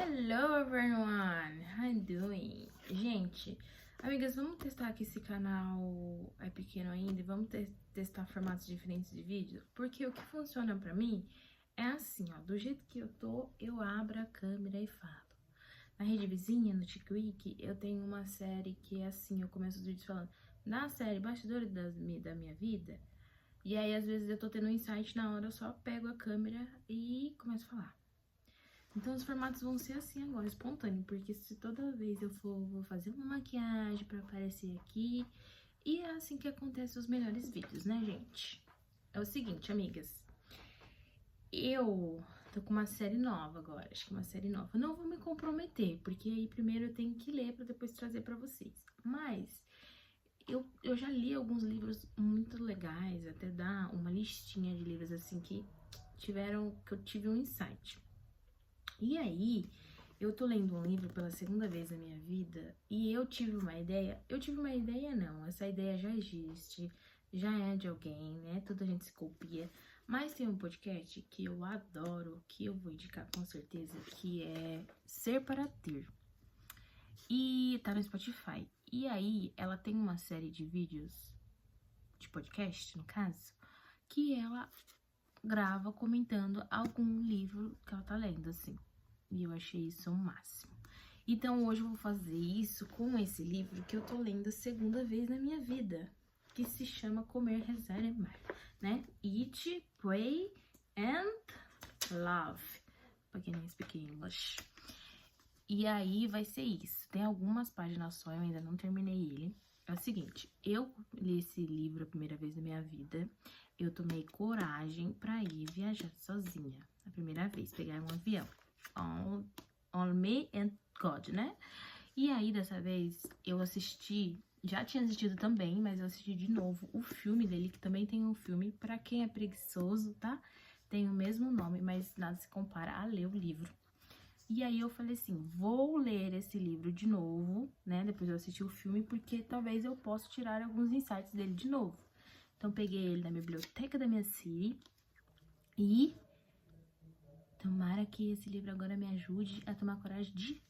Hello everyone, how you doing? Gente, amigas, vamos testar aqui esse canal é pequeno ainda e vamos testar formatos diferentes de vídeo, porque o que funciona pra mim é assim, ó, do jeito que eu tô, eu abro a câmera e falo. Na rede vizinha, no TikTok, eu tenho uma série que é assim, eu começo os vídeos falando na série Bastidores da minha vida, e aí às vezes eu tô tendo um insight na hora, eu só pego a câmera e começo a falar. Então, os formatos vão ser assim agora, espontâneo, porque se toda vez eu vou fazer uma maquiagem pra aparecer aqui, e é assim que acontecem os melhores vídeos, né, gente? É o seguinte, amigas, eu tô com uma série nova agora, acho que é uma série nova. Não vou me comprometer, porque aí primeiro eu tenho que ler pra depois trazer pra vocês. Mas eu já li alguns livros muito legais, até dar uma listinha de livros assim que eu tive um insight. E aí, eu tô lendo um livro pela segunda vez na minha vida e eu tive uma ideia. Eu tive uma ideia, não, essa ideia já existe, já é de alguém, né? Toda a gente se copia. Mas tem um podcast que eu adoro, que eu vou indicar com certeza, que é Ser para Ter. E tá no Spotify. E aí, ela tem uma série de vídeos, de podcast, no caso, que ela grava comentando algum livro que ela tá lendo, assim. E eu achei isso o máximo. Então, hoje eu vou fazer isso com esse livro que eu tô lendo a segunda vez na minha vida, que se chama Comer, Rezar e Amar, né? Eat, Pray and Love, pra quem não speak English. E aí vai ser isso. Tem algumas páginas só, eu ainda não terminei ele. É o seguinte, eu li esse livro a primeira vez na minha vida, eu tomei coragem pra ir viajar sozinha. A primeira vez, pegar um avião. On Me and God, né? E aí, dessa vez, eu assisti, já tinha assistido também, mas eu assisti de novo o filme dele, que também tem um filme, pra quem é preguiçoso, tá? Tem o mesmo nome, mas nada se compara a ler o livro. E aí eu falei assim, vou ler esse livro de novo, né? Depois eu assisti o filme, porque talvez eu possa tirar alguns insights dele de novo. Então, peguei ele na biblioteca da minha Siri e tomara que esse livro agora me ajude a tomar coragem de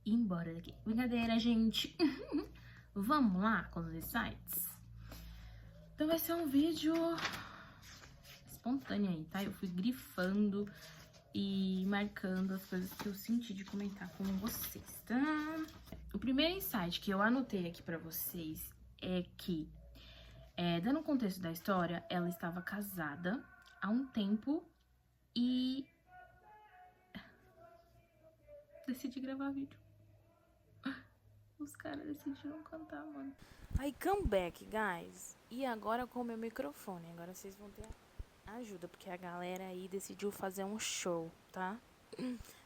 ir embora daqui. Brincadeira, gente. Vamos lá com os insights? Então vai ser um vídeo espontâneo aí, tá? Eu fui grifando e marcando as coisas que eu senti de comentar com vocês, tá? O primeiro insight que eu anotei aqui pra vocês é que, dando o contexto da história, ela estava casada há um tempo e decidi gravar vídeo. Os caras decidiram cantar, mano. Aí, come back, guys. E agora com o meu microfone. Agora vocês vão ter ajuda, porque a galera aí decidiu fazer um show, tá?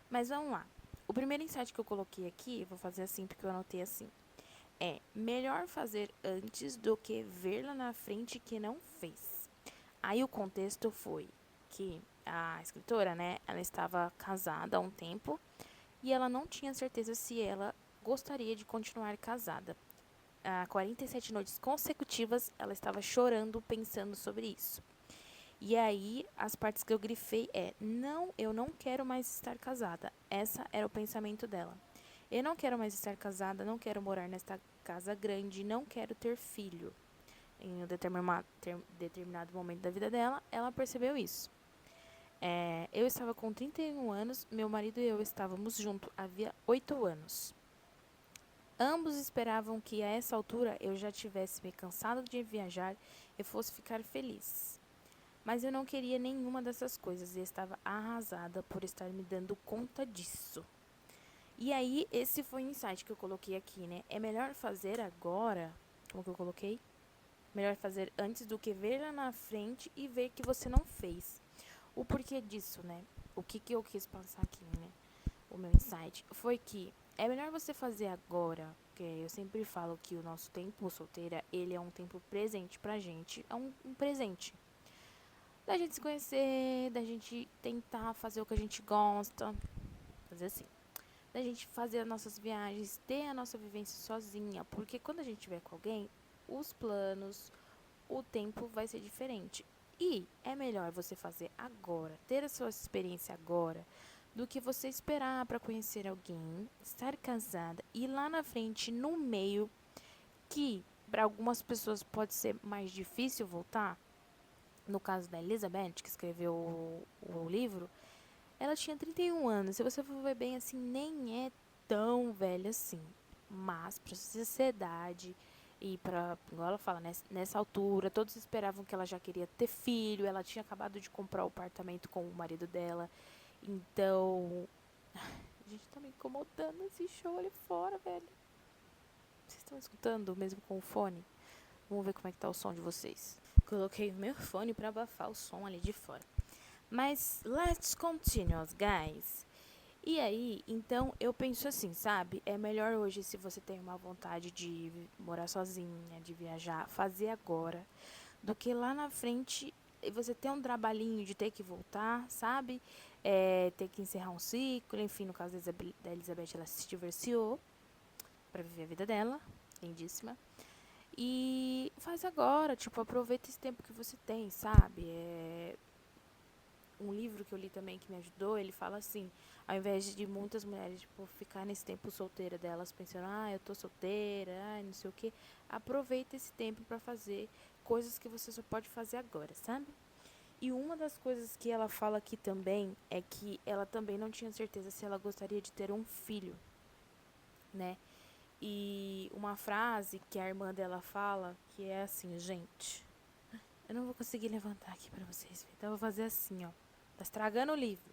Mas vamos lá. O primeiro insight que eu coloquei aqui, vou fazer assim porque eu anotei assim. É melhor fazer antes do que ver lá na frente que não fez. Aí o contexto foi que a escritora, né, ela estava casada há um tempo e ela não tinha certeza se ela gostaria de continuar casada. Há 47 noites consecutivas ela estava chorando pensando sobre isso. E aí, as partes que eu grifei não, eu não quero mais estar casada. Essa era o pensamento dela. Eu não quero mais estar casada, não quero morar nesta casa grande, não quero ter filho. Em um determinado momento da vida dela, ela percebeu isso. Eu estava com 31 anos, meu marido e eu estávamos juntos havia 8 anos. Ambos esperavam que a essa altura eu já tivesse me cansado de viajar e fosse ficar feliz. Mas eu não queria nenhuma dessas coisas e estava arrasada por estar me dando conta disso. E aí, esse foi o insight que eu coloquei aqui, né? É melhor fazer agora, como que eu coloquei? Melhor fazer antes do que ver lá na frente e ver que você não fez. O porquê disso, né? O que eu quis passar aqui, né? O meu insight foi que é melhor você fazer agora, porque eu sempre falo que o nosso tempo solteira, ele é um tempo presente pra gente, é um presente. Da gente se conhecer, da gente tentar fazer o que a gente gosta, fazer assim. Da gente fazer as nossas viagens, ter a nossa vivência sozinha, porque quando a gente estiver com alguém, os planos, o tempo vai ser diferente. E é melhor você fazer agora, ter a sua experiência agora, do que você esperar para conhecer alguém, estar casada e lá na frente, no meio, que para algumas pessoas pode ser mais difícil voltar. No caso da Elizabeth, que escreveu o livro, ela tinha 31 anos. Se você for ver bem assim, nem é tão velha assim. Mas pra sociedade e pra, igual ela fala, nessa altura, todos esperavam que ela já queria ter filho. Ela tinha acabado de comprar o apartamento com o marido dela. Então, a gente tá me incomodando esse show ali fora, velho. Vocês estão escutando mesmo com o fone? Vamos ver como é que tá o som de vocês. Coloquei o meu fone pra abafar o som ali de fora. Mas let's continue, guys. E aí, então eu penso assim, sabe? É melhor hoje, se você tem uma vontade de morar sozinha, de viajar, fazer agora, do que lá na frente você ter um trabalhinho de ter que voltar, sabe? Ter que encerrar um ciclo, enfim, no caso da Elizabeth, ela se divorciou pra viver a vida dela, lindíssima. E faz agora, tipo, aproveita esse tempo que você tem, sabe? Um livro que eu li também que me ajudou, ele fala assim, ao invés de muitas mulheres, tipo, ficar nesse tempo solteira delas, pensando, eu tô solteira, não sei o que, aproveita esse tempo para fazer coisas que você só pode fazer agora, sabe? E uma das coisas que ela fala aqui também é que ela também não tinha certeza se ela gostaria de ter um filho, né? E uma frase que a irmã dela fala, que é assim, gente, eu não vou conseguir levantar aqui para vocês verem, então eu vou fazer assim, ó, tá estragando o livro.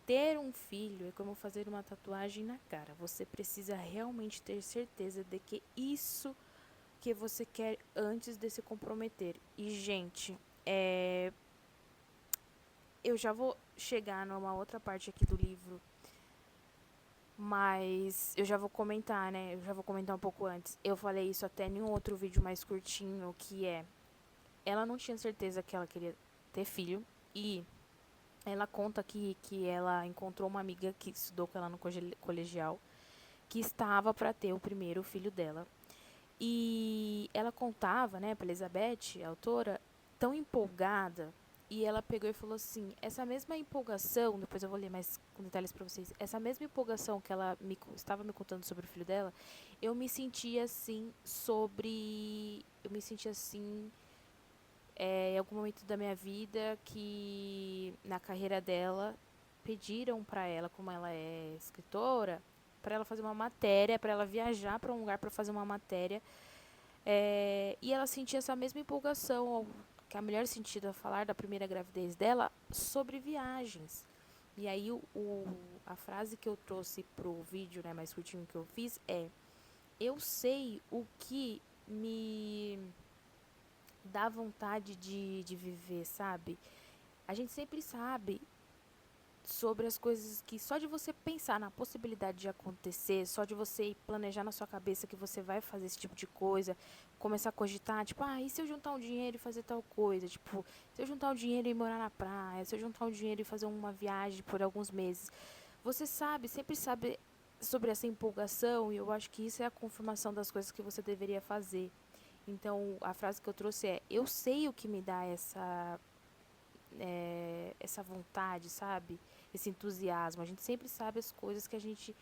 Ter um filho é como fazer uma tatuagem na cara. Você precisa realmente ter certeza de que isso que você quer antes de se comprometer. E, gente, eu já vou chegar numa outra parte aqui do livro, mas eu já vou comentar, né? Eu já vou comentar um pouco antes. Eu falei isso até em um outro vídeo mais curtinho, que é... Ela não tinha certeza que ela queria ter filho e ela conta aqui que ela encontrou uma amiga que estudou com ela no colegial que estava para ter o primeiro filho dela. E ela contava, né, para Elizabeth, a autora, tão empolgada, e ela pegou e falou assim: essa mesma empolgação, depois eu vou ler mais com detalhes para vocês, essa mesma empolgação que ela estava me contando sobre o filho dela, eu me sentia assim sobre. Eu me sentia assim em algum momento da minha vida que na carreira dela pediram para ela, como ela é escritora, para ela fazer uma matéria, para ela viajar para um lugar para fazer uma matéria. E ela sentia essa mesma empolgação que a mulher sentia a falar da primeira gravidez dela sobre viagens. E aí a frase que eu trouxe pro vídeo, né, mais curtinho que eu fiz é: eu sei o que me dá vontade de viver, sabe? A gente sempre sabe sobre as coisas que só de você pensar na possibilidade de acontecer, só de você planejar na sua cabeça que você vai fazer esse tipo de coisa, começar a cogitar, tipo, e se eu juntar um dinheiro e fazer tal coisa? Tipo, se eu juntar um dinheiro e morar na praia, se eu juntar um dinheiro e fazer uma viagem por alguns meses. Você sabe, sempre sabe sobre essa empolgação e eu acho que isso é a confirmação das coisas que você deveria fazer. Então, a frase que eu trouxe é: eu sei o que me dá essa vontade, sabe? Esse entusiasmo. A gente sempre sabe as coisas que a gente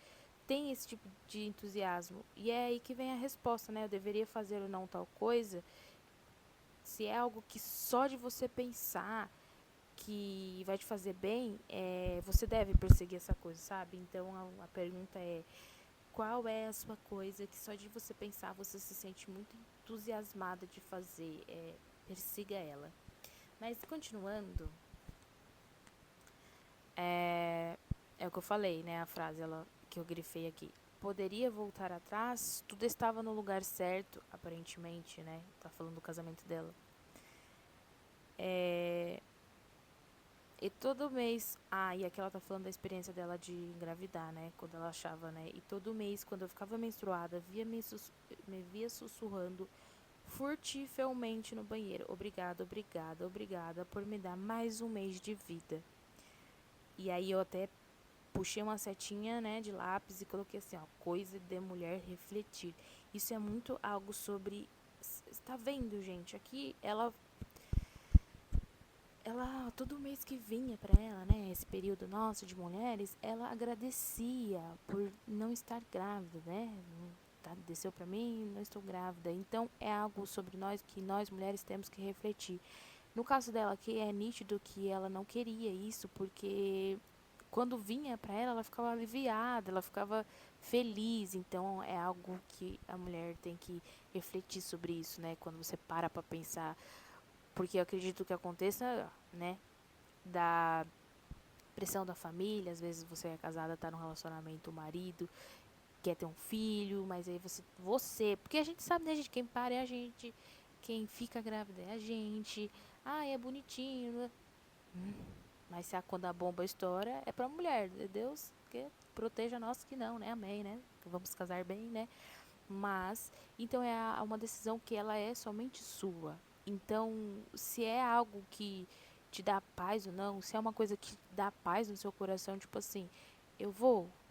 tem esse tipo de entusiasmo. E é aí que vem a resposta, né? Eu deveria fazer ou não tal coisa. Se é algo que só de você pensar que vai te fazer bem, você deve perseguir essa coisa, sabe? Então a pergunta é: qual é a sua coisa que só de você pensar você se sente muito entusiasmada de fazer? Persiga ela. Mas continuando, é o que eu falei, né? A frase que eu grifei aqui. Poderia voltar atrás, tudo estava no lugar certo, aparentemente, né? Tá falando do casamento dela. E todo mês. E aqui ela tá falando da experiência dela de engravidar, né? Quando ela achava, né? E todo mês, quando eu ficava menstruada, me via sussurrando furtivelmente no banheiro: obrigada, obrigada, obrigada por me dar mais um mês de vida. E aí eu até puxei uma setinha, né, de lápis e coloquei assim, ó: coisa de mulher refletir. Isso é muito algo sobre... Está vendo, gente? Aqui ela, todo mês que vinha pra ela, né, esse período nosso de mulheres, ela agradecia por não estar grávida, né? Desceu pra mim, não estou grávida. Então é algo sobre nós que nós mulheres temos que refletir. No caso dela aqui, é nítido que ela não queria isso, porque quando vinha pra ela, ela ficava aliviada, ela ficava feliz. Então é algo que a mulher tem que refletir sobre isso, né? Quando você para pra pensar, porque eu acredito que aconteça, né, da pressão da família, às vezes você é casada, tá num relacionamento, o marido quer ter um filho, mas aí porque a gente sabe, né, gente, quem para é a gente, quem fica grávida é a gente, é bonitinho, né? Mas se quando a bomba estoura, é pra mulher, Deus que proteja nós que não, né, amém, né, vamos casar bem, né, mas, então é uma decisão que ela é somente sua. Então, se é algo que te dá paz ou não, se é uma coisa que dá paz no seu coração, tipo assim, eu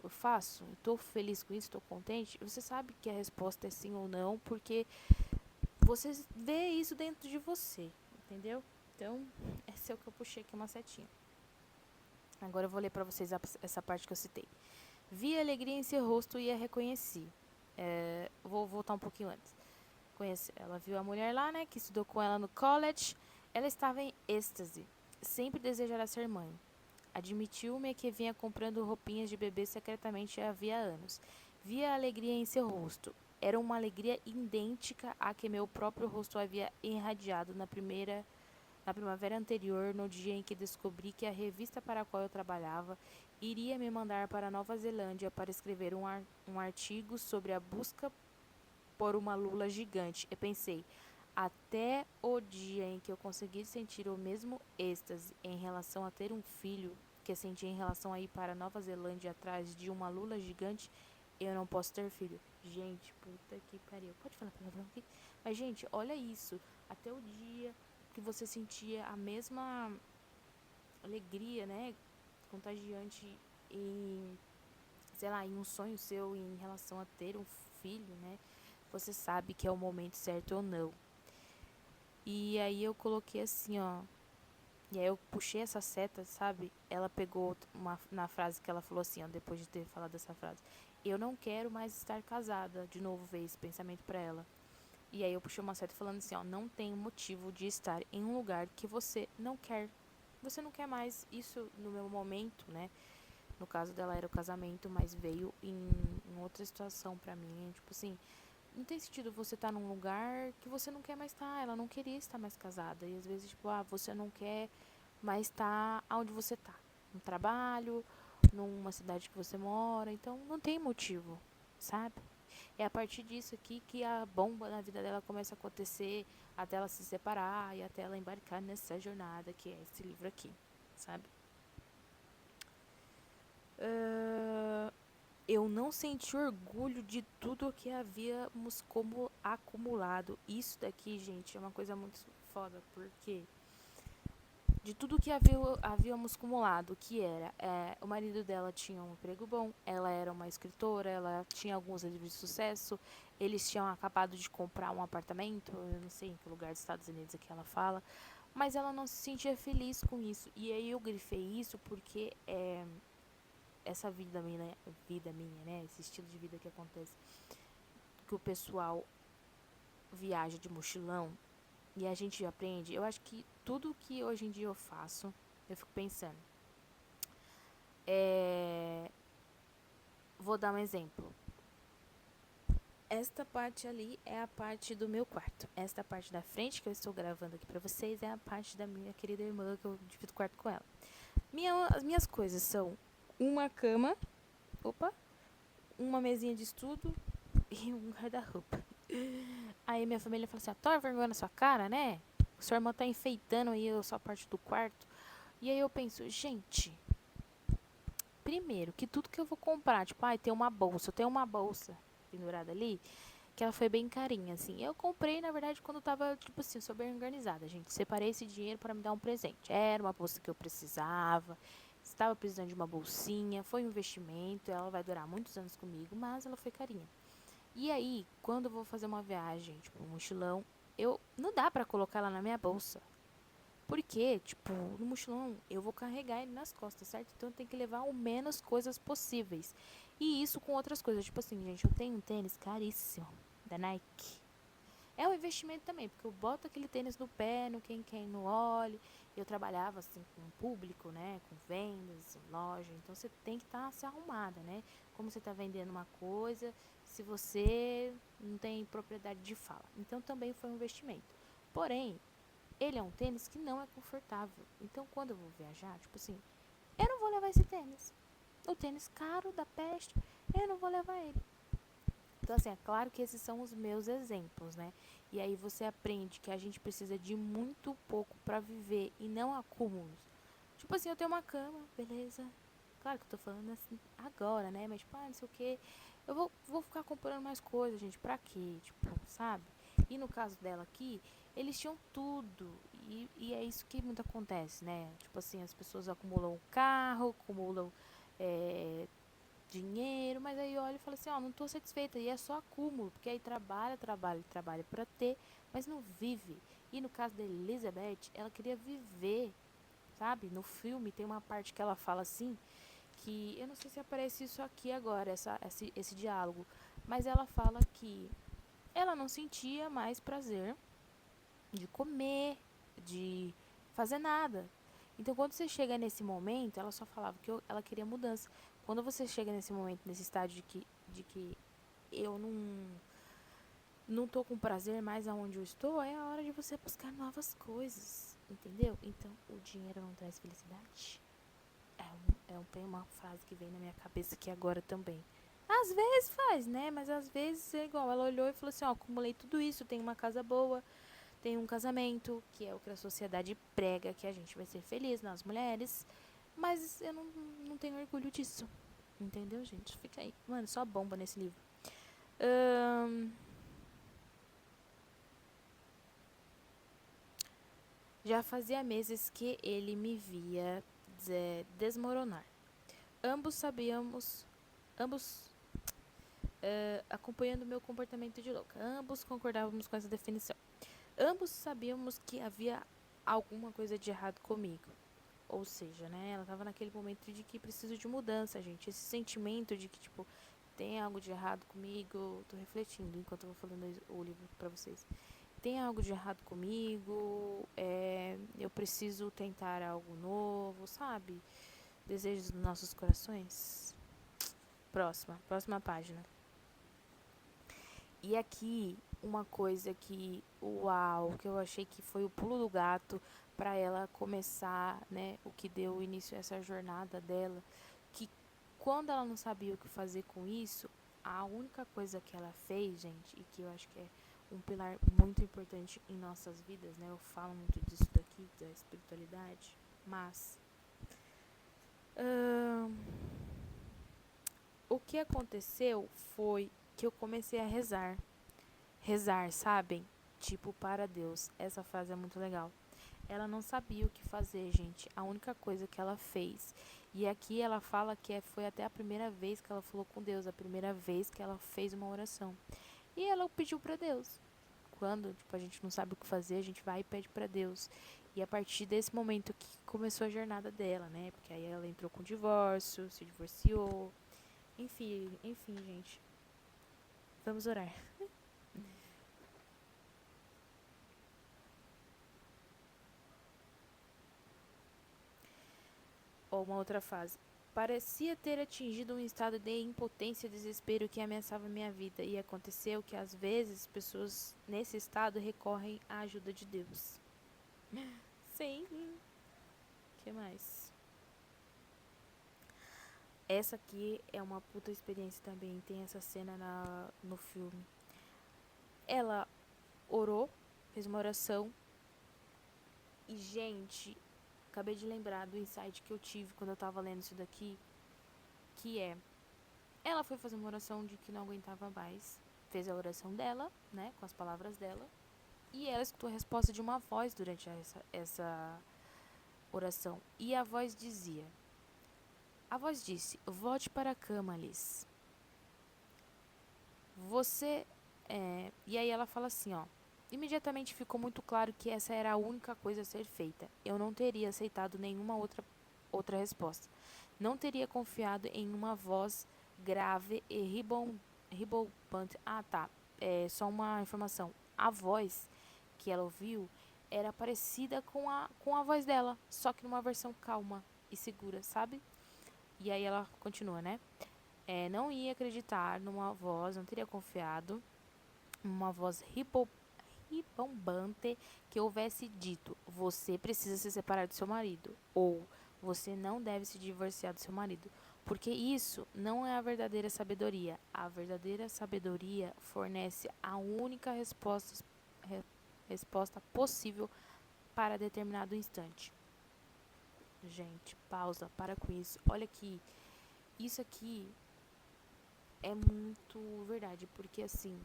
faço, eu tô feliz com isso, tô contente, você sabe que a resposta é sim ou não, porque você vê isso dentro de você, entendeu? Então, esse é o que eu puxei aqui, uma setinha. Agora eu vou ler pra vocês essa parte que eu citei. Vi a alegria em seu rosto e a reconheci. Vou voltar um pouquinho antes. Ela viu a mulher lá, né, que estudou com ela no college. Ela estava em êxtase. Sempre desejara ser mãe. Admitiu-me que vinha comprando roupinhas de bebê secretamente havia anos. Via a alegria em seu rosto. Era uma alegria idêntica à que meu próprio rosto havia irradiado na primavera anterior, no dia em que descobri que a revista para a qual eu trabalhava iria me mandar para Nova Zelândia para escrever um artigo sobre a busca por uma lula gigante. Eu pensei, até o dia em que eu conseguir sentir o mesmo êxtase em relação a ter um filho que senti em relação a ir para Nova Zelândia atrás de uma lula gigante, eu não posso ter filho. Gente, puta que pariu. Pode falar palavrão aqui? Mas, gente, olha isso. Até o dia que você sentia a mesma alegria, né? Contagiante em, sei lá, em um sonho seu em relação a ter um filho, né? Você sabe que é o momento certo ou não. E aí eu coloquei assim, ó. E aí eu puxei essa seta, sabe? Ela pegou na frase que ela falou assim, ó, depois de ter falado essa frase. Eu não quero mais estar casada. De novo veio esse pensamento pra ela. E aí eu puxei uma seta falando assim, ó, não tem motivo de estar em um lugar que você não quer. Você não quer mais isso no meu momento, né? No caso dela era o casamento, mas veio em outra situação pra mim. Tipo assim, não tem sentido você estar num lugar que você não quer mais estar. Ela não queria estar mais casada. E às vezes, tipo, você não quer mais estar onde você tá. No trabalho, numa cidade que você mora. Então, não tem motivo, sabe? É a partir disso aqui que a bomba na vida dela começa a acontecer, até ela se separar e até ela embarcar nessa jornada que é esse livro aqui, sabe? Eu não senti orgulho de tudo que havíamos como acumulado. Isso daqui, gente, é uma coisa muito foda, porque de tudo que havíamos acumulado, que era, o marido dela tinha um emprego bom, ela era uma escritora, ela tinha alguns livros de sucesso, eles tinham acabado de comprar um apartamento, eu não sei em que lugar dos Estados Unidos é que ela fala, mas ela não se sentia feliz com isso. E aí eu grifei isso porque essa vida minha, né, esse estilo de vida que acontece, que o pessoal viaja de mochilão e a gente aprende. Eu acho que tudo que hoje em dia eu faço, eu fico pensando. Vou dar um exemplo. Esta parte ali é a parte do meu quarto. Esta parte da frente que eu estou gravando aqui pra vocês é a parte da minha querida irmã que eu divido o quarto com ela. As minhas coisas são uma cama, uma mesinha de estudo e um guarda-roupa. Aí minha família fala assim, toma vergonha na sua cara, né? Sua irmã tá enfeitando aí a sua parte do quarto. E aí eu penso, gente, primeiro, que tudo que eu vou comprar, tipo, tem uma bolsa, eu tenho uma bolsa pendurada ali, que ela foi bem carinha, assim. Eu comprei, na verdade, quando eu tava, tipo assim, sou bem organizada, gente. Separei esse dinheiro para me dar um presente. Era uma bolsa que eu precisava, estava precisando de uma bolsinha, foi um investimento, ela vai durar muitos anos comigo, mas ela foi carinha. E aí, quando eu vou fazer uma viagem, tipo um mochilão, não dá pra colocar ela na minha bolsa. Porque, tipo, no mochilão eu vou carregar ele nas costas, certo? Então eu tenho que levar o menos coisas possíveis. E isso com outras coisas. Tipo assim, gente, eu tenho um tênis caríssimo da Nike. É um investimento também, porque eu boto aquele tênis no pé, no quem no olho. Eu trabalhava assim com o público, né? Com vendas, em loja. Então você tem que estar se arrumada, né? Como você está vendendo uma coisa, se você não tem propriedade de fala. Então também foi um investimento. Porém, ele é um tênis que não é confortável. Então quando eu vou viajar, tipo assim, eu não vou levar esse tênis. O tênis caro da peste, eu não vou levar ele. Então, assim, é claro que esses são os meus exemplos, né? E aí você aprende que a gente precisa de muito pouco para viver e não acúmulos. Tipo assim, eu tenho uma cama, beleza. Claro que eu tô falando assim agora, né? Mas, tipo, não sei o quê. Eu vou ficar comprando mais coisas, gente. Pra quê? Tipo, sabe? E no caso dela aqui, eles tinham tudo. E é isso que muito acontece, né? Tipo assim, as pessoas acumulam carro, acumulam é, dinheiro, mas aí olha e fala assim, ó, não tô satisfeita, e é só acúmulo, porque aí trabalha pra ter, mas não vive. E no caso da Elizabeth, ela queria viver, sabe? No filme tem uma parte que ela fala assim, que eu não sei se aparece isso aqui agora, esse diálogo, mas ela fala que ela não sentia mais prazer de comer, de fazer nada. Então, quando você chega nesse momento, ela só falava que ela queria mudança. Quando você chega nesse momento, nesse estágio de que eu não tô com prazer mais aonde eu estou, é a hora de você buscar novas coisas, entendeu? Então, o dinheiro não traz felicidade. Tem uma frase que vem na minha cabeça aqui agora também. Às vezes faz, né? Mas às vezes é igual. Ela olhou e falou assim: ó, acumulei tudo isso, tenho uma casa boa, tem um casamento, que é o que a sociedade prega, que a gente vai ser feliz, nós mulheres. Mas eu não tenho orgulho disso. Entendeu, gente? Fica aí. Mano, só bomba nesse livro. Já fazia meses que ele me via desmoronar. Ambos sabíamos. Ambos acompanhando meu comportamento de louca. Ambos concordávamos com essa definição. Ambos sabíamos que havia alguma coisa de errado comigo. Ou seja, né, ela tava naquele momento de que preciso de mudança, gente. Esse sentimento de que, tipo, tem algo de errado comigo. Tô refletindo enquanto eu vou falando o livro pra vocês. Tem algo de errado comigo, eu preciso tentar algo novo, sabe? Desejos dos nossos corações. Próxima página. E aqui, uma coisa que, uau, que eu achei que foi o pulo do gato para ela começar, né, o que deu início a essa jornada dela, que quando ela não sabia o que fazer com isso, a única coisa que ela fez, gente, e que eu acho que é um pilar muito importante em nossas vidas, né, eu falo muito disso daqui, da espiritualidade, mas o que aconteceu foi que eu comecei a rezar. Rezar, sabem? Tipo, para Deus. Essa frase é muito legal. Ela não sabia o que fazer, gente. A única coisa que ela fez. E aqui ela fala que foi até a primeira vez que ela falou com Deus, a primeira vez que ela fez uma oração. E ela pediu para Deus. Quando, tipo, a gente não sabe o que fazer, a gente vai e pede para Deus. E a partir desse momento que começou a jornada dela, né? Porque aí ela entrou com divórcio, se divorciou. Enfim, gente. Vamos orar. Ou uma outra fase. Parecia ter atingido um estado de impotência e desespero que ameaçava minha vida. E aconteceu que às vezes pessoas nesse estado recorrem à ajuda de Deus. Sim. Que mais? Essa aqui é uma puta experiência também. Tem essa cena no filme. Ela orou, fez uma oração. E, gente, acabei de lembrar do insight que eu tive quando eu tava lendo isso daqui. Que é, ela foi fazer uma oração de que não aguentava mais. Fez a oração dela, né, com as palavras dela. E ela escutou a resposta de uma voz durante essa oração. E a voz dizia... A voz disse, volte para a cama, Liz. Você... E aí ela fala assim, ó. Imediatamente ficou muito claro que essa era a única coisa a ser feita. Eu não teria aceitado nenhuma outra resposta. Não teria confiado em uma voz grave e ribombante. Ah, tá. É só uma informação. A voz que ela ouviu era parecida com a voz dela, só que numa versão calma e segura, sabe? E aí ela continua, né? Não ia acreditar numa voz, não teria confiado numa voz ribombante que houvesse dito: você precisa se separar do seu marido, ou você não deve se divorciar do seu marido. Porque isso não é a verdadeira sabedoria. A verdadeira sabedoria fornece a única resposta possível para determinado instante. Gente, pausa, para com isso. Olha aqui, isso aqui é muito verdade, porque assim,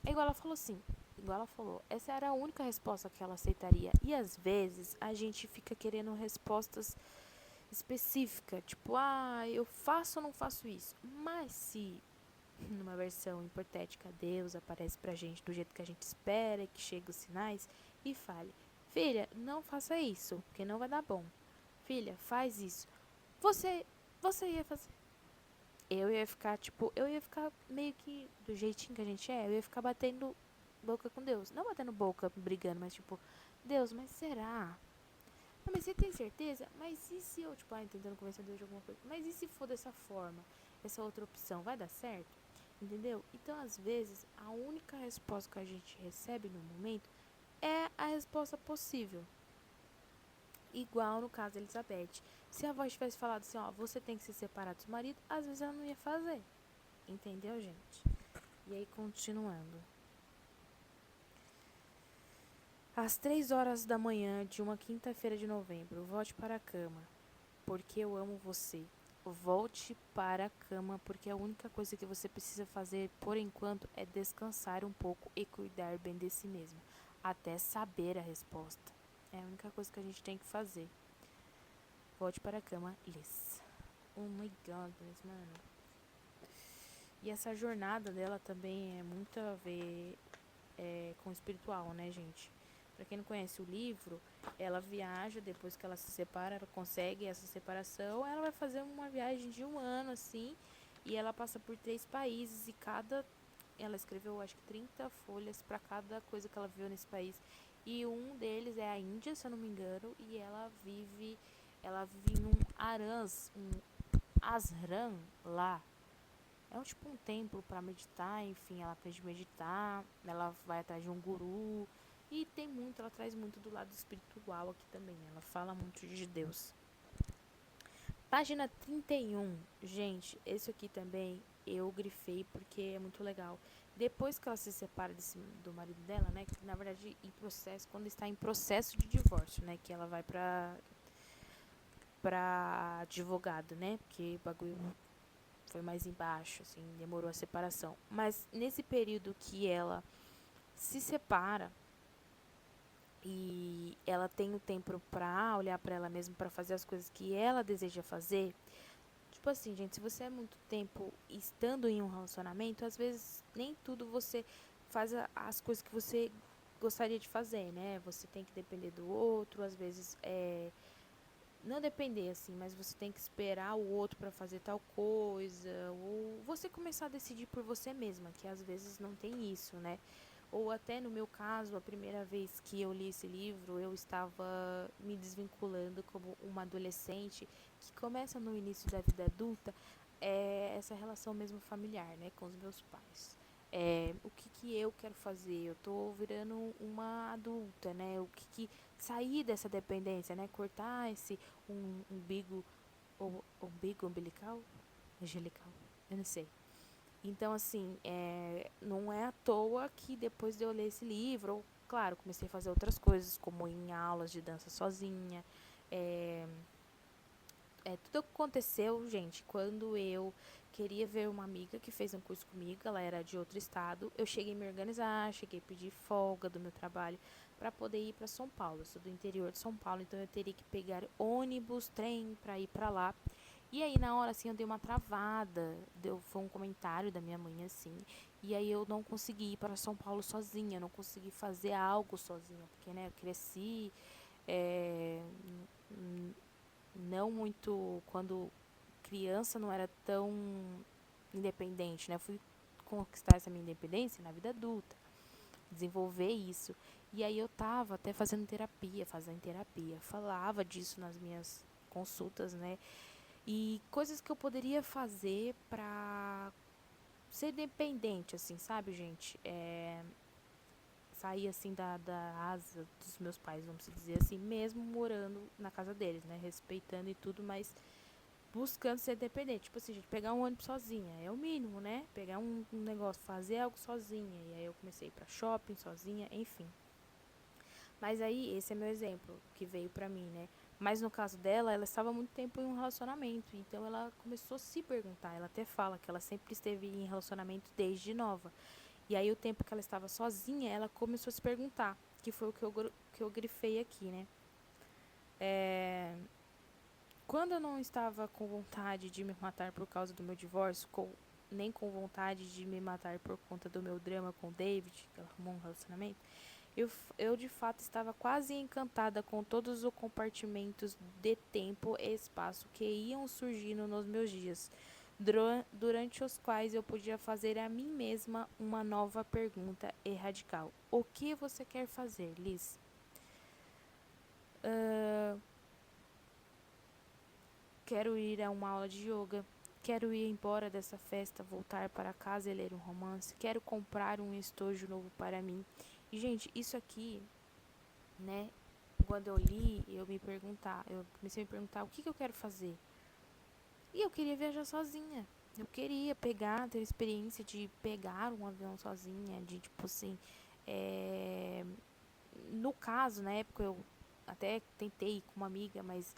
é igual ela falou assim, igual ela falou, essa era a única resposta que ela aceitaria. E às vezes a gente fica querendo respostas específicas, tipo, eu faço ou não faço isso. Mas se numa versão hipotética Deus aparece pra gente do jeito que a gente espera, que chega os sinais e fale: "Filha, não faça isso, porque não vai dar bom. Filha, faz isso." Você você ia fazer. Eu ia ficar meio que do jeitinho que a gente é, eu ia ficar batendo boca com Deus. Não batendo boca, brigando, mas tipo, Deus, mas será? Não, mas você tem certeza? Mas e se eu, tipo, tentando convencer Deus de alguma coisa? Mas e se for dessa forma? Essa outra opção, vai dar certo? Entendeu? Então, às vezes, a única resposta que a gente recebe no momento é a resposta possível. Igual no caso da Elizabeth. Se a voz tivesse falado assim, ó, você tem que se separar do seu marido, às vezes ela não ia fazer. Entendeu, gente? E aí, continuando. Às 3 horas da manhã de uma quinta-feira de novembro, volte para a cama, porque eu amo você. Volte para a cama, porque a única coisa que você precisa fazer por enquanto é descansar um pouco e cuidar bem de si mesmo, até saber a resposta. É a única coisa que a gente tem que fazer. Volte para a cama, Liz. Oh my god, mano. E essa jornada dela também é muito a ver com o espiritual, né, gente? Pra quem não conhece o livro, ela viaja, depois que ela se separa, ela consegue essa separação, ela vai fazer uma viagem de 1 ano, assim, e ela passa por 3 países, e ela escreveu, acho que 30 folhas para cada coisa que ela viu nesse país, e um deles é a Índia, se eu não me engano, e ela vive num um asram lá. É tipo um templo para meditar, enfim, ela aprende a meditar, ela vai atrás de um guru e ela traz muito do lado espiritual aqui também, ela fala muito de Deus. Página 31, gente, esse aqui também eu grifei porque é muito legal. Depois que ela se separa do marido dela, né, que na verdade quando está em processo de divórcio, né, que ela vai pra advogado, né, porque o bagulho foi mais embaixo, assim, demorou a separação. Mas nesse período que ela se separa e ela tem o tempo pra olhar pra ela mesma, pra fazer as coisas que ela deseja fazer. Tipo assim, gente, se você é muito tempo estando em um relacionamento, às vezes nem tudo você faz as coisas que você gostaria de fazer, né? Você tem que depender do outro, às vezes não depender assim, mas você tem que esperar o outro para fazer tal coisa, ou você começar a decidir por você mesma, que às vezes não tem isso, né? Ou até no meu caso, a primeira vez que eu li esse livro, eu estava me desvinculando como uma adolescente que começa no início da vida adulta, essa relação mesmo familiar, né, com os meus pais. O que eu quero fazer? Eu tô virando uma adulta, né? Sair dessa dependência, né? Cortar esse umbigo, umbigo umbilical, angelical, eu não sei. Então, assim, não é à toa que depois de eu ler esse livro, eu, claro, comecei a fazer outras coisas, como ir em aulas de dança sozinha. É, tudo aconteceu, gente, quando eu queria ver uma amiga que fez um curso comigo, ela era de outro estado. Eu cheguei a me organizar, cheguei a pedir folga do meu trabalho para poder ir para São Paulo. Eu sou do interior de São Paulo, então eu teria que pegar ônibus, trem para ir para lá. E aí, na hora, assim, eu dei uma travada. Foi um comentário da minha mãe, assim. E aí, eu não consegui ir para São Paulo sozinha. Eu não consegui fazer algo sozinha. Porque, né, eu cresci. É, não muito. Quando criança, não era tão independente, né? Fui conquistar essa minha independência na vida adulta. Desenvolver isso. E aí, eu tava até fazendo terapia. Falava disso nas minhas consultas, né? E coisas que eu poderia fazer pra ser dependente, assim, sabe, gente? Sair, assim, da asa dos meus pais, vamos dizer assim, mesmo morando na casa deles, né? Respeitando e tudo, mas buscando ser dependente. Tipo assim, gente, pegar um ônibus sozinha é o mínimo, né? Pegar um negócio, fazer algo sozinha. E aí eu comecei a ir pra shopping sozinha, enfim. Mas aí, esse é meu exemplo que veio pra mim, né? Mas no caso dela, ela estava há muito tempo em um relacionamento. Então ela começou a se perguntar. Ela até fala que ela sempre esteve em relacionamento desde nova. E aí, o tempo que ela estava sozinha, ela começou a se perguntar. Que foi o que eu grifei aqui, né? Quando eu não estava com vontade de me matar por causa do meu divórcio, nem com vontade de me matar por conta do meu drama com o David, que ela arrumou um relacionamento, eu de fato estava quase encantada com todos os compartimentos de tempo e espaço que iam surgindo nos meus dias, durante os quais eu podia fazer a mim mesma uma nova pergunta e radical. O que você quer fazer, Liz? Quero ir a uma aula de yoga. Quero ir embora dessa festa, voltar para casa e ler um romance. Quero comprar um estojo novo para mim. E, gente, isso aqui, né? Quando eu li, eu comecei a me perguntar o que eu quero fazer. E eu queria viajar sozinha. Eu queria ter a experiência de pegar um avião sozinha, de tipo assim. É... No caso, na época eu até tentei ir com uma amiga, mas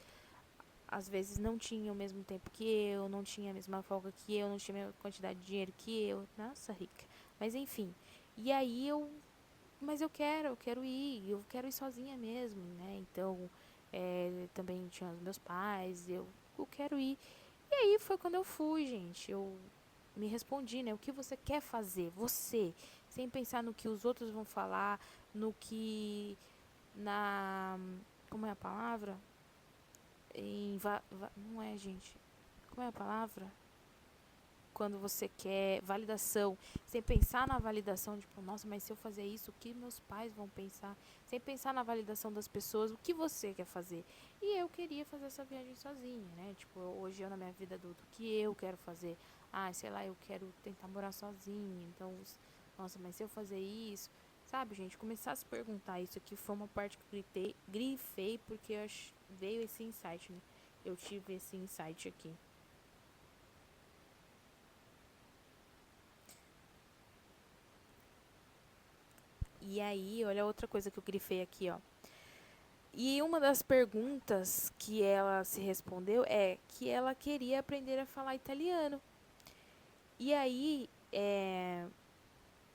às vezes não tinha o mesmo tempo que eu, não tinha a mesma folga que eu, não tinha a mesma quantidade de dinheiro que eu. Nossa, rica. Mas enfim. E aí mas eu quero ir sozinha mesmo, né? Então, também tinha os meus pais, eu quero ir. E aí foi quando eu fui, gente. Eu me respondi, né? O que você quer fazer? Você. Sem pensar no que os outros vão falar, no que. Na. Como é a palavra? Não é, gente. Como é a palavra? Quando você quer validação, sem pensar na validação, tipo, nossa, mas se eu fazer isso, o que meus pais vão pensar? Sem pensar na validação das pessoas, o que você quer fazer? E eu queria fazer essa viagem sozinha, né? Tipo, hoje eu na minha vida adulta, o que eu quero fazer? Ah, sei lá, eu quero tentar morar sozinha, então, nossa, mas se eu fazer isso, sabe, gente, começar a se perguntar isso aqui foi uma parte que eu grifei porque veio esse insight, né? Eu tive esse insight aqui. E aí, olha outra coisa que eu grifei aqui, ó. E uma das perguntas que ela se respondeu é que ela queria aprender a falar italiano. E aí,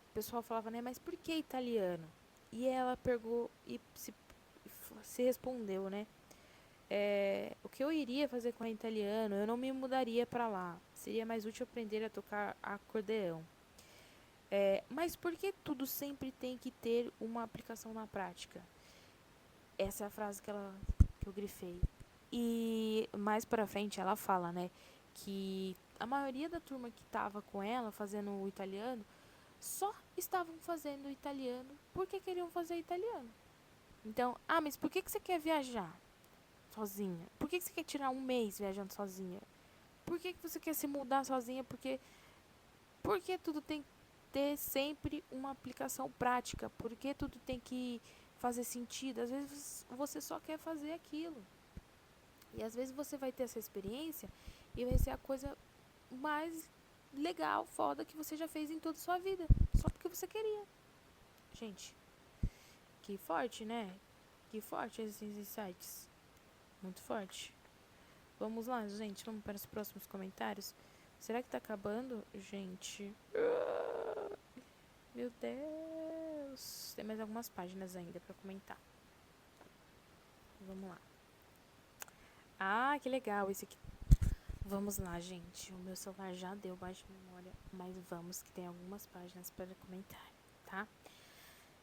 o pessoal falava, né, mas por que italiano? E ela pegou e se respondeu, né? O que eu iria fazer com o italiano? Eu não me mudaria para lá. Seria mais útil aprender a tocar acordeão. Mas por que tudo sempre tem que ter uma aplicação na prática? Essa é a frase que eu grifei. E mais pra frente ela fala, né, que a maioria da turma que tava com ela fazendo o italiano só estavam fazendo o italiano porque queriam fazer italiano. Então, mas por que você quer viajar sozinha? Por que você quer tirar um mês viajando sozinha? Por que você quer se mudar sozinha? Porque tudo tem que ter sempre uma aplicação prática. Porque tudo tem que fazer sentido. Às vezes você só quer fazer aquilo. E às vezes você vai ter essa experiência e vai ser a coisa mais legal, foda que você já fez em toda a sua vida. Só porque você queria. Gente, que forte, né? Que forte esses insights. Muito forte. Vamos lá, gente. Vamos para os próximos comentários. Será que tá acabando? Gente. Meu Deus. Tem mais algumas páginas ainda pra comentar. Vamos lá. Ah, que legal. Esse aqui Vamos lá, gente. O meu celular já deu baixa memória, mas vamos que tem algumas páginas para comentar, tá?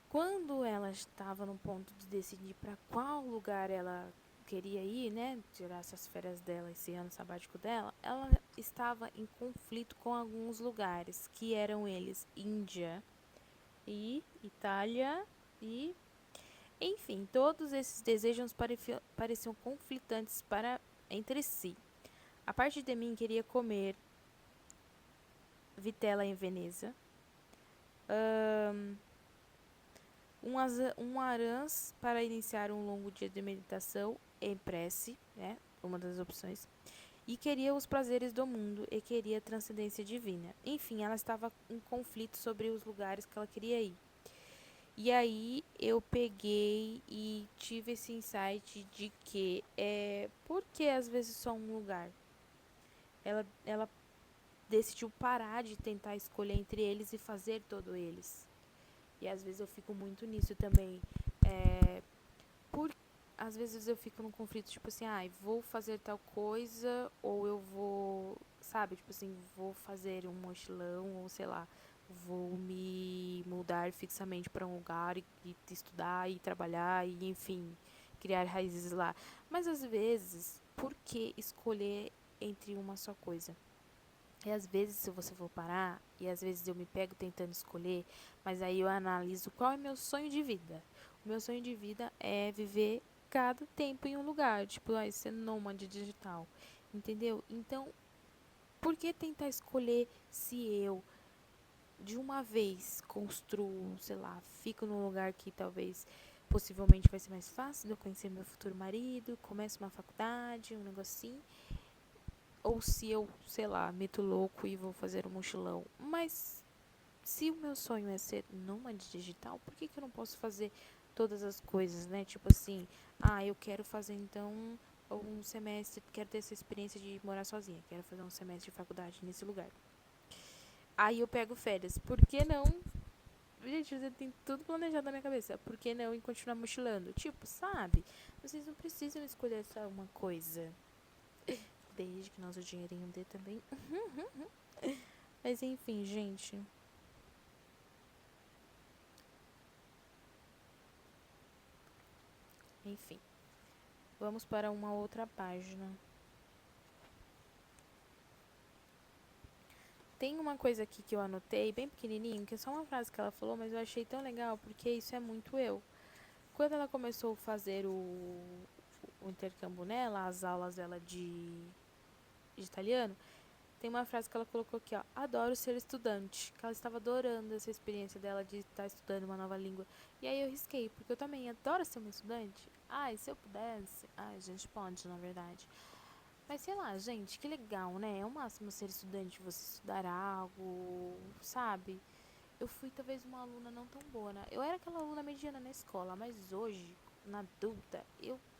Quando ela estava no ponto de decidir para qual lugar ela queria ir, né, tirar essas férias dela, esse ano sabático dela, ela estava em conflito com alguns lugares, que eram eles Índia e Itália e, enfim, todos esses desejos pareciam conflitantes para entre si. A parte de mim queria comer vitela em Veneza, um arãs para iniciar um longo dia de meditação em prece, né? Uma das opções. E queria os prazeres do mundo e queria a transcendência divina. Enfim, ela estava em conflito sobre os lugares que ela queria ir. E aí eu peguei e tive esse insight de que por que às vezes só um lugar? Ela decidiu parar de tentar escolher entre eles e fazer todos eles. E às vezes eu fico muito nisso também. É, por, às vezes eu fico num conflito, tipo assim, vou fazer tal coisa, ou eu vou, sabe, tipo assim, vou fazer um mochilão, ou sei lá, vou me mudar fixamente para um lugar e estudar e trabalhar e, enfim, criar raízes lá. Mas às vezes, por que escolher entre uma só coisa? E às vezes, se você for parar, e às vezes eu me pego tentando escolher, mas aí eu analiso qual é meu sonho de vida. O meu sonho de vida é viver cada tempo em um lugar, tipo, ser nômade digital, entendeu? Então, por que tentar escolher se eu, de uma vez, construo, sei lá, fico num lugar que talvez, possivelmente vai ser mais fácil de eu conhecer meu futuro marido, começo uma faculdade, um negocinho, ou se eu, sei lá, meto louco e vou fazer um mochilão. Mas se o meu sonho é ser nômade digital, por que eu não posso fazer todas as coisas, né? Tipo assim, eu quero fazer então um semestre, quero ter essa experiência de morar sozinha, quero fazer um semestre de faculdade nesse lugar. Aí eu pego férias, por que não? Gente, você tem tudo planejado na minha cabeça. Por que não e continuar mochilando? Tipo, sabe? Vocês não precisam escolher só uma coisa. Desde que nosso dinheirinho dê também. Mas enfim, gente. Enfim. Vamos para uma outra página. Tem uma coisa aqui que eu anotei, bem pequenininho, que é só uma frase que ela falou, mas eu achei tão legal, porque isso é muito eu. Quando ela começou a fazer o intercâmbio nela, as aulas dela de italiano, tem uma frase que ela colocou aqui, ó. Adoro ser estudante. Que ela estava adorando essa experiência dela de estar estudando uma nova língua. E aí eu risquei, porque eu também adoro ser uma estudante. Se eu pudesse. A gente pode, na verdade. Mas sei lá, gente, que legal, né? É o máximo ser estudante, você estudar algo, sabe? Eu fui talvez uma aluna não tão boa, né? Eu era aquela aluna mediana na escola, mas hoje, na adulta,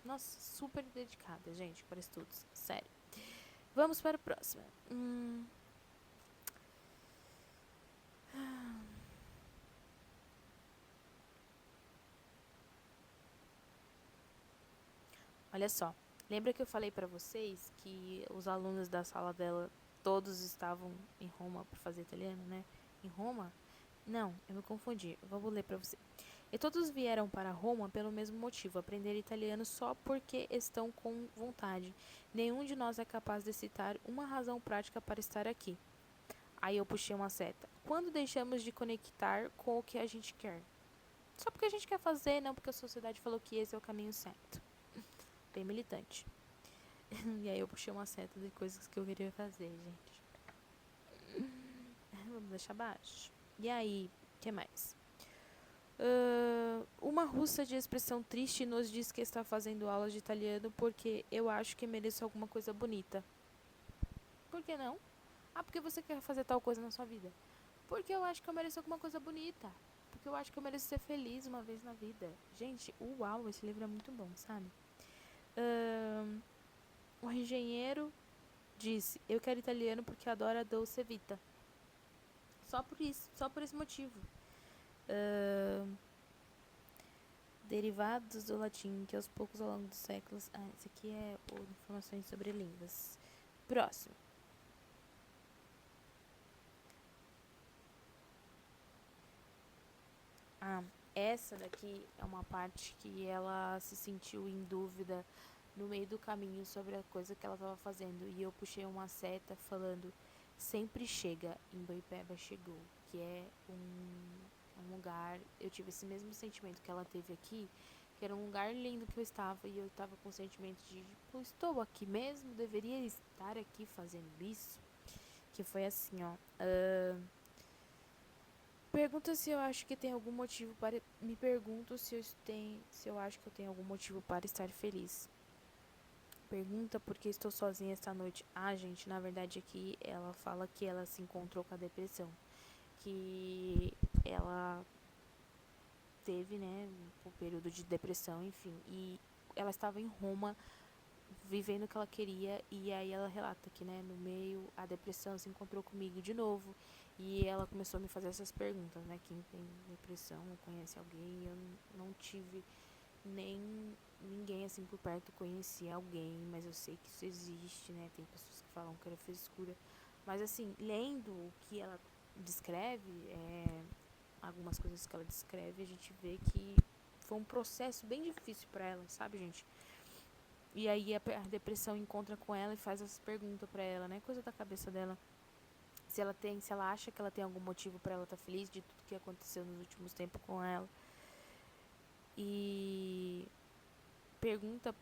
nossa, super dedicada, gente, para estudos. Sério. Vamos para a próxima. Olha só. Lembra que eu falei para vocês que os alunos da sala dela todos estavam em Roma para fazer italiano, né? Em Roma? Não, eu me confundi. Vou ler para você. E todos vieram para Roma pelo mesmo motivo, aprender italiano só porque estão com vontade. Nenhum de nós é capaz de citar uma razão prática para estar aqui. Aí eu puxei uma seta. Quando deixamos de conectar com o que a gente quer? Só porque a gente quer fazer, não porque a sociedade falou que esse é o caminho certo. Bem militante. E aí eu puxei uma seta de coisas que eu queria fazer, gente. Vamos deixar baixo. E aí, o que mais? Uma russa de expressão triste nos diz que está fazendo aulas de italiano porque eu acho que mereço alguma coisa bonita. Por que não? Porque você quer fazer tal coisa na sua vida. Porque eu acho que eu mereço alguma coisa bonita. Porque eu acho que eu mereço ser feliz uma vez na vida. Gente, uau, esse livro é muito bom, sabe? O engenheiro disse, eu quero italiano porque adoro a dolce vita. Só por isso, só por esse motivo. Derivados do latim, que aos poucos ao longo dos séculos... esse aqui é informações sobre línguas. Próximo. Essa daqui é uma parte que ela se sentiu em dúvida no meio do caminho sobre a coisa que ela estava fazendo. E eu puxei uma seta falando: sempre chega, em Boipeba chegou. Que é um lugar. Eu tive esse mesmo sentimento que ela teve aqui, que era um lugar lindo que eu estava. E eu estava com o sentimento de: tipo, estou aqui mesmo? Deveria estar aqui fazendo isso? Que foi assim, ó. Pergunta se eu acho que tem algum motivo para. Me pergunto se eu acho que eu tenho algum motivo para estar feliz. Pergunta por que estou sozinha esta noite. Gente, na verdade aqui ela fala que ela se encontrou com a depressão. Que ela teve, né, um período de depressão, enfim. E ela estava em Roma, vivendo o que ela queria. E aí ela relata que, né, no meio, a depressão se encontrou comigo de novo. E ela começou a me fazer essas perguntas, né? Quem tem depressão ou conhece alguém? Eu não tive nem ninguém assim por perto conhecia alguém, mas eu sei que isso existe, né? Tem pessoas que falam que era frescura. Mas assim, lendo o que ela descreve, algumas coisas que ela descreve, a gente vê que foi um processo bem difícil pra ela, sabe, gente? E aí a depressão encontra com ela e faz essas perguntas pra ela, né? Coisa da cabeça dela. Se ela acha que ela tem algum motivo pra ela estar feliz de tudo que aconteceu nos últimos tempos com ela. E pergunta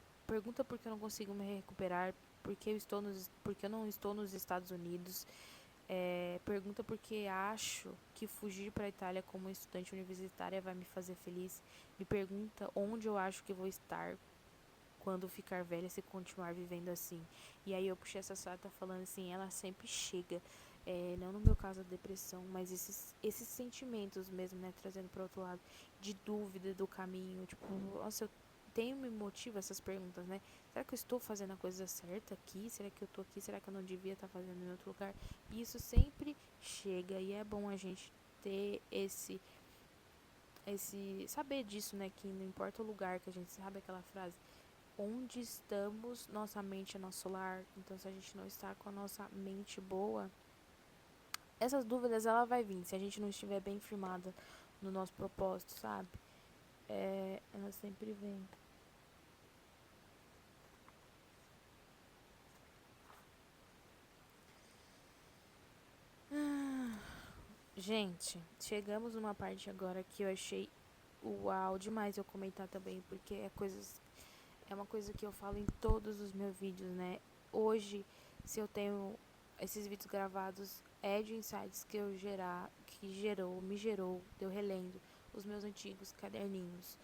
por que eu não consigo me recuperar, porque eu não estou nos Estados Unidos. Pergunta por que acho que fugir para a Itália como estudante universitária vai me fazer feliz. Me pergunta onde eu acho que vou estar quando ficar velha se continuar vivendo assim. E aí eu puxei essa sata falando assim, ela sempre chega. Não no meu caso a depressão, mas esses sentimentos mesmo, né, trazendo para outro lado, de dúvida do caminho, tipo, nossa, eu tenho me motiva essas perguntas, né? Será que eu estou fazendo a coisa certa aqui? Será que eu tô aqui? Será que eu não devia estar fazendo em outro lugar? E isso sempre chega e é bom a gente ter esse saber disso, né, que não importa o lugar que a gente sabe aquela frase, onde estamos, nossa mente é nosso lar. Então, se a gente não está com a nossa mente boa, essas dúvidas ela vai vir. Se a gente não estiver bem firmada no nosso propósito, sabe? Ela sempre vem. Gente, chegamos numa parte agora que eu achei uau demais eu comentar também, porque é uma coisa que eu falo em todos os meus vídeos, né? Hoje, se eu tenho esses vídeos gravados, é de insights que me gerou, eu relendo os meus antigos caderninhos.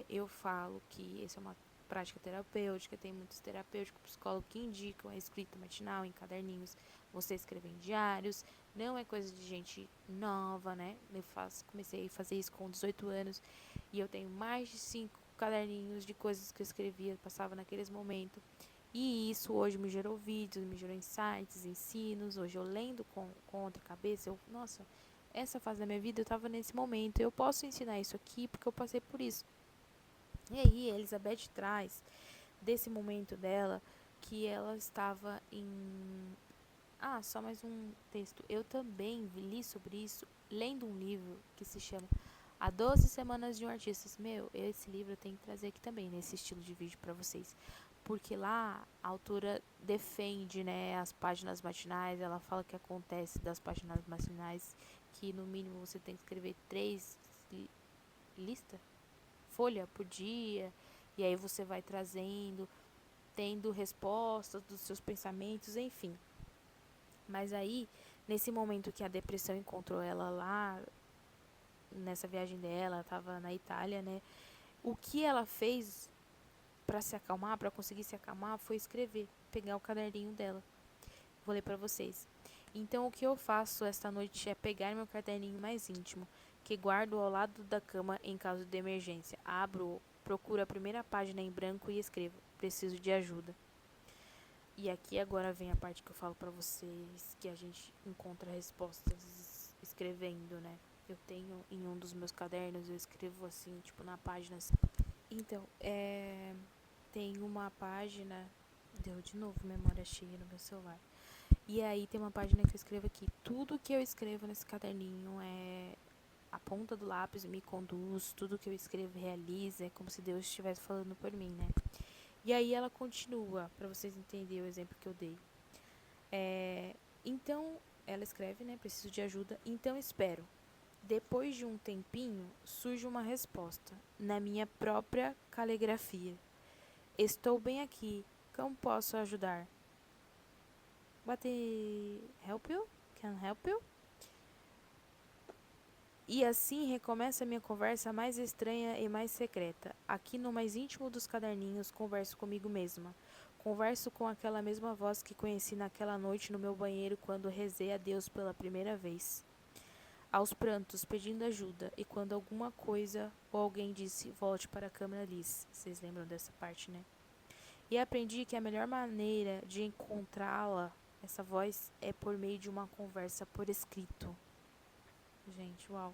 Eu falo que essa é uma prática terapêutica, tem muitos terapêuticos, psicólogos que indicam a escrita matinal em caderninhos, você escrever em diários, não é coisa de gente nova, né? Comecei a fazer isso com 18 anos e eu tenho mais de 5 caderninhos de coisas que eu escrevia, passava naqueles momentos. E isso hoje me gerou vídeos, me gerou insights, ensinos. Hoje eu lendo com outra cabeça, nossa, essa fase da minha vida eu estava nesse momento. Eu posso ensinar isso aqui porque eu passei por isso. E aí a Elizabeth traz desse momento dela que ela estava em... só mais um texto. Eu também li sobre isso lendo um livro que se chama Há 12 Semanas de um Artista. Esse livro eu tenho que trazer aqui também, nesse estilo de vídeo pra vocês. Porque lá a autora defende, né, as páginas matinais. Ela fala que acontece das páginas matinais que no mínimo você tem que escrever 3 folha por dia. E aí você vai trazendo, tendo respostas dos seus pensamentos, enfim. Mas aí, nesse momento que a depressão encontrou ela lá, nessa viagem dela, ela tava na Itália, né? O que ela fez para se acalmar, para conseguir se acalmar, foi escrever, pegar o caderninho dela. Vou ler para vocês. Então, o que eu faço esta noite é pegar meu caderninho mais íntimo, que guardo ao lado da cama em caso de emergência. Abro, procuro a primeira página em branco e escrevo: preciso de ajuda. E aqui agora vem a parte que eu falo pra vocês que a gente encontra respostas escrevendo, né? Eu tenho em um dos meus cadernos, eu escrevo assim, tipo na página assim. Então, tem uma página Deu de novo memória cheia no meu celular. E aí tem uma página que eu escrevo aqui. Tudo que eu escrevo nesse caderninho é a ponta do lápis me conduz, tudo que eu escrevo realiza, é como se Deus estivesse falando por mim, né? E aí ela continua, pra vocês entenderem o exemplo que eu dei. Então, ela escreve, né? Preciso de ajuda. Então espero. Depois de um tempinho, surge uma resposta na minha própria caligrafia. Estou bem aqui. Como posso ajudar? What help you? Can help you? E assim recomeça a minha conversa mais estranha e mais secreta. Aqui no mais íntimo dos caderninhos, converso comigo mesma. Converso com aquela mesma voz que conheci naquela noite no meu banheiro quando rezei a Deus pela primeira vez. Aos prantos, pedindo ajuda, e quando alguma coisa ou alguém disse, volte para a câmera Liz. Vocês lembram dessa parte, né? E aprendi que a melhor maneira de encontrá-la, essa voz, é por meio de uma conversa por escrito. Gente, uau.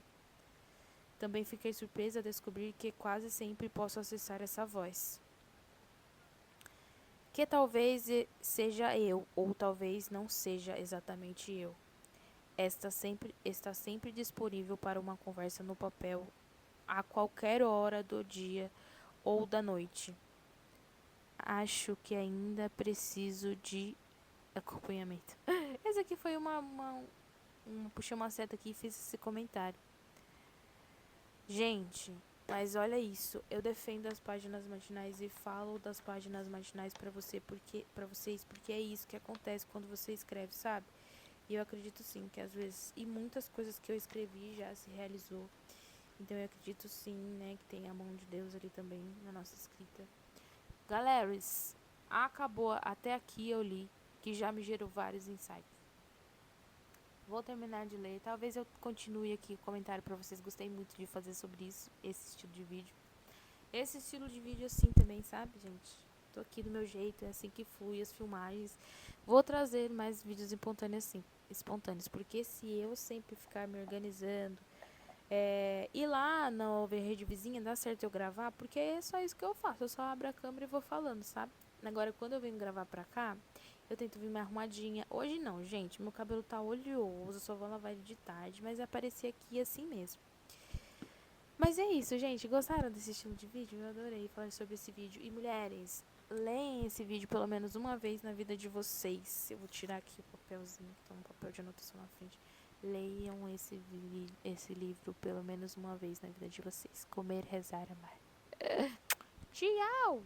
Também fiquei surpresa a descobrir que quase sempre posso acessar essa voz. Que talvez seja eu, ou talvez não seja exatamente eu. Está sempre disponível para uma conversa no papel a qualquer hora do dia ou da noite. Acho que ainda preciso de acompanhamento. Esse aqui foi puxei uma seta aqui e fiz esse comentário. Gente, mas olha isso, eu defendo as páginas matinais e falo das páginas matinais para vocês, porque é isso que acontece quando você escreve, sabe? E eu acredito sim que às vezes, e muitas coisas que eu escrevi já se realizou. Então eu acredito sim, né, que tem a mão de Deus ali também na nossa escrita. Galeras, acabou, até aqui eu li, que já me gerou vários insights. Vou terminar de ler, talvez eu continue aqui o comentário pra vocês, gostei muito de fazer sobre isso, esse estilo de vídeo. Esse estilo de vídeo assim também, sabe, gente? Tô aqui do meu jeito, é assim que flui as filmagens. Vou trazer mais vídeos espontâneos, porque se eu sempre ficar me organizando, ir lá na rede vizinha, dá certo eu gravar, porque é só isso que eu faço, eu só abro a câmera e vou falando, sabe? Agora, quando eu venho gravar pra cá, eu tento vir mais arrumadinha. Hoje não, gente, meu cabelo tá oleoso, só vou lavar ele de tarde, mas apareci aqui assim mesmo. Mas é isso, gente, gostaram desse estilo de vídeo? Eu adorei falar sobre esse vídeo. E mulheres, leem esse vídeo pelo menos uma vez na vida de vocês. Eu vou tirar aqui o papelzinho, que tem um papel de anotação na frente. Leiam esse livro pelo menos uma vez na vida de vocês. Comer, rezar, amar. Tchau!